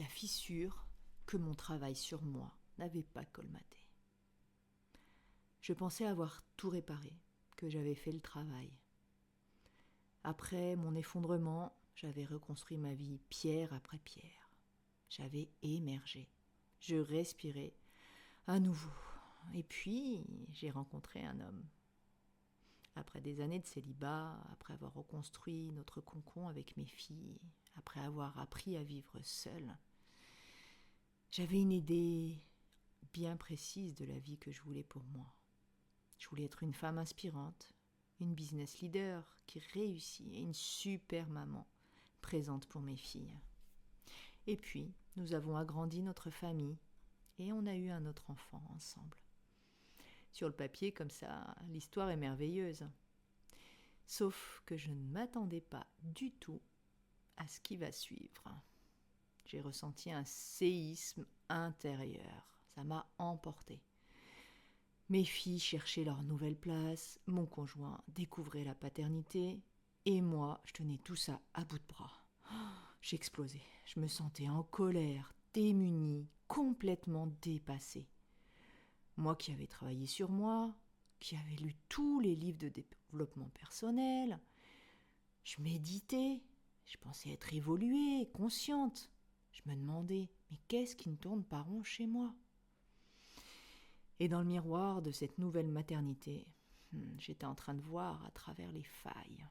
la fissure que mon travail sur moi n'avait pas colmatée. Je pensais avoir tout réparé, que j'avais fait le travail. Après mon effondrement, j'avais reconstruit ma vie pierre après pierre. J'avais émergé. Je respirais à nouveau. Et puis, j'ai rencontré un homme. Après des années de célibat, après avoir reconstruit notre cocon avec mes filles, après avoir appris à vivre seule, j'avais une idée bien précise de la vie que je voulais pour moi. Je voulais être une femme inspirante, une business leader qui réussit et une super maman présente pour mes filles. Et puis, nous avons agrandi notre famille et on a eu un autre enfant ensemble. Sur le papier, comme ça, l'histoire est merveilleuse. Sauf que je ne m'attendais pas du tout à ce qui va suivre. J'ai ressenti un séisme intérieur. Ça m'a emporté. Mes filles cherchaient leur nouvelle place, mon conjoint découvrait la paternité, et moi, je tenais tout ça à bout de bras. J'explosais. Je me sentais en colère, démunie, complètement dépassée. Moi qui avais travaillé sur moi, qui avais lu tous les livres de développement personnel, je méditais, je pensais être évoluée, consciente. Je me demandais, mais qu'est-ce qui ne tourne pas rond chez moi ? Et dans le miroir de cette nouvelle maternité, j'étais en train de voir à travers les failles.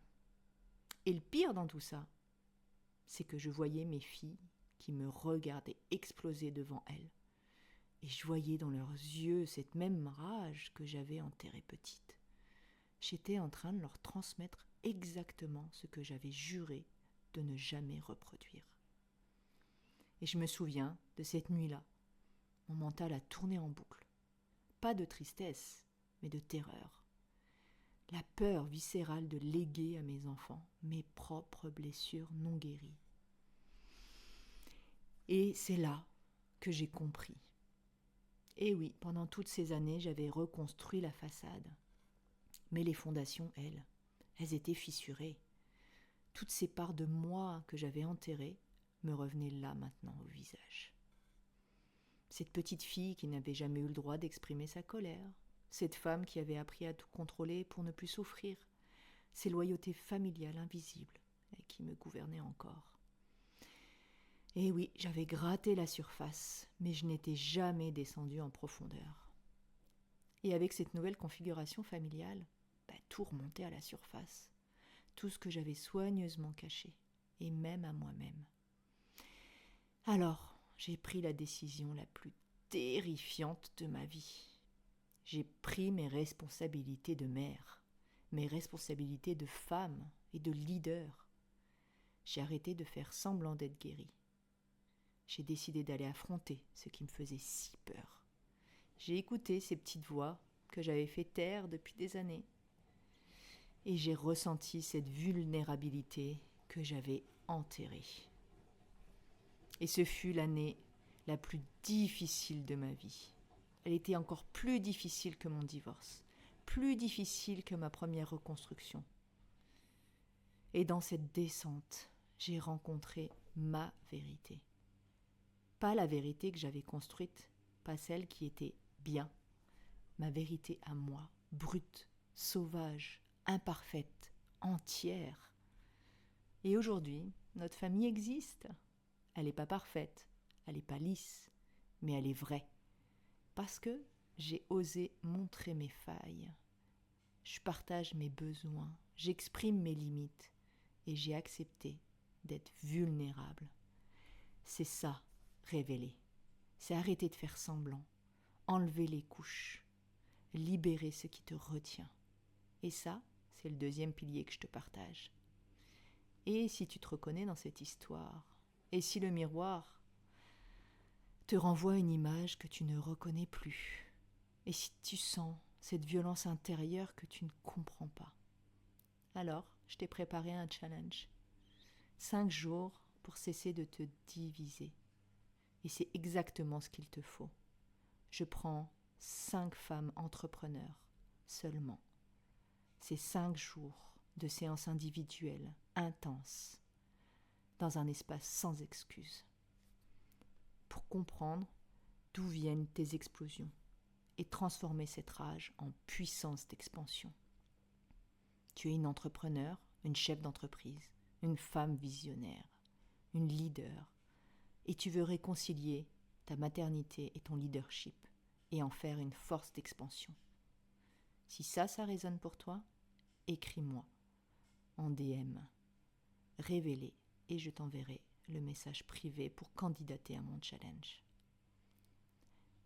Et le pire dans tout ça, c'est que je voyais mes filles qui me regardaient exploser devant elles. Et je voyais dans leurs yeux cette même rage que j'avais enterrée petite. J'étais en train de leur transmettre exactement ce que j'avais juré de ne jamais reproduire. Et je me souviens de cette nuit-là. Mon mental a tourné en boucle. Pas de tristesse, mais de terreur. La peur viscérale de léguer à mes enfants mes propres blessures non guéries. Et c'est là que j'ai compris. Et oui, pendant toutes ces années, j'avais reconstruit la façade. Mais les fondations, elles étaient fissurées. Toutes ces parts de moi que j'avais enterrées me revenaient là maintenant au visage. Cette petite fille qui n'avait jamais eu le droit d'exprimer sa colère, cette femme qui avait appris à tout contrôler pour ne plus souffrir, ces loyautés familiales invisibles et qui me gouvernaient encore. Et oui, j'avais gratté la surface, mais je n'étais jamais descendue en profondeur. Et avec cette nouvelle configuration familiale, tout remontait à la surface, tout ce que j'avais soigneusement caché, et même à moi-même. Alors, j'ai pris la décision la plus terrifiante de ma vie. J'ai pris mes responsabilités de mère, mes responsabilités de femme et de leader. J'ai arrêté de faire semblant d'être guérie. J'ai décidé d'aller affronter ce qui me faisait si peur. J'ai écouté ces petites voix que j'avais fait taire depuis des années. Et j'ai ressenti cette vulnérabilité que j'avais enterrée. Et ce fut l'année la plus difficile de ma vie. Elle était encore plus difficile que mon divorce, plus difficile que ma première reconstruction. Et dans cette descente, j'ai rencontré ma vérité. Pas la vérité que j'avais construite, pas celle qui était bien. Ma vérité à moi, brute, sauvage, imparfaite, entière. Et aujourd'hui, notre famille existe. Elle n'est pas parfaite, elle n'est pas lisse, mais elle est vraie. Parce que j'ai osé montrer mes failles. Je partage mes besoins, j'exprime mes limites et j'ai accepté d'être vulnérable. C'est ça, révéler. C'est arrêter de faire semblant, enlever les couches, libérer ce qui te retient. Et ça, c'est le deuxième pilier que je te partage. Et si tu te reconnais dans cette histoire, et si le miroir te renvoie une image que tu ne reconnais plus, et si tu sens cette violence intérieure que tu ne comprends pas, alors je t'ai préparé un challenge. 5 jours pour cesser de te diviser. Et c'est exactement ce qu'il te faut. Je prends 5 femmes entrepreneurs seulement. C'est 5 jours de séances individuelles, intenses, dans un espace sans excuses. pour comprendre d'où viennent tes explosions et transformer cette rage en puissance d'expansion. Tu es une entrepreneur, une chef d'entreprise, une femme visionnaire, une leader, et tu veux réconcilier ta maternité et ton leadership et en faire une force d'expansion. Si ça résonne pour toi, écris-moi en DM, révélé, et je t'enverrai le message privé pour candidater à mon challenge.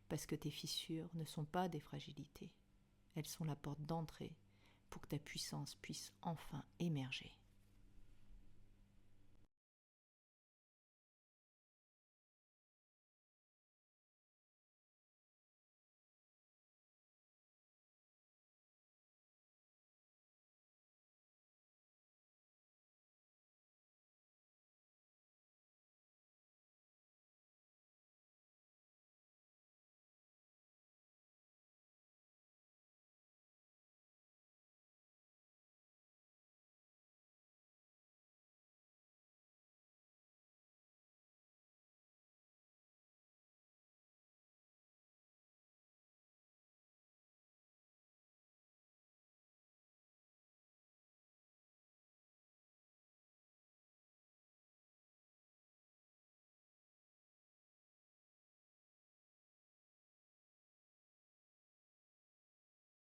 Parce que tes fissures ne sont pas des fragilités, elles sont la porte d'entrée pour que ta puissance puisse enfin émerger.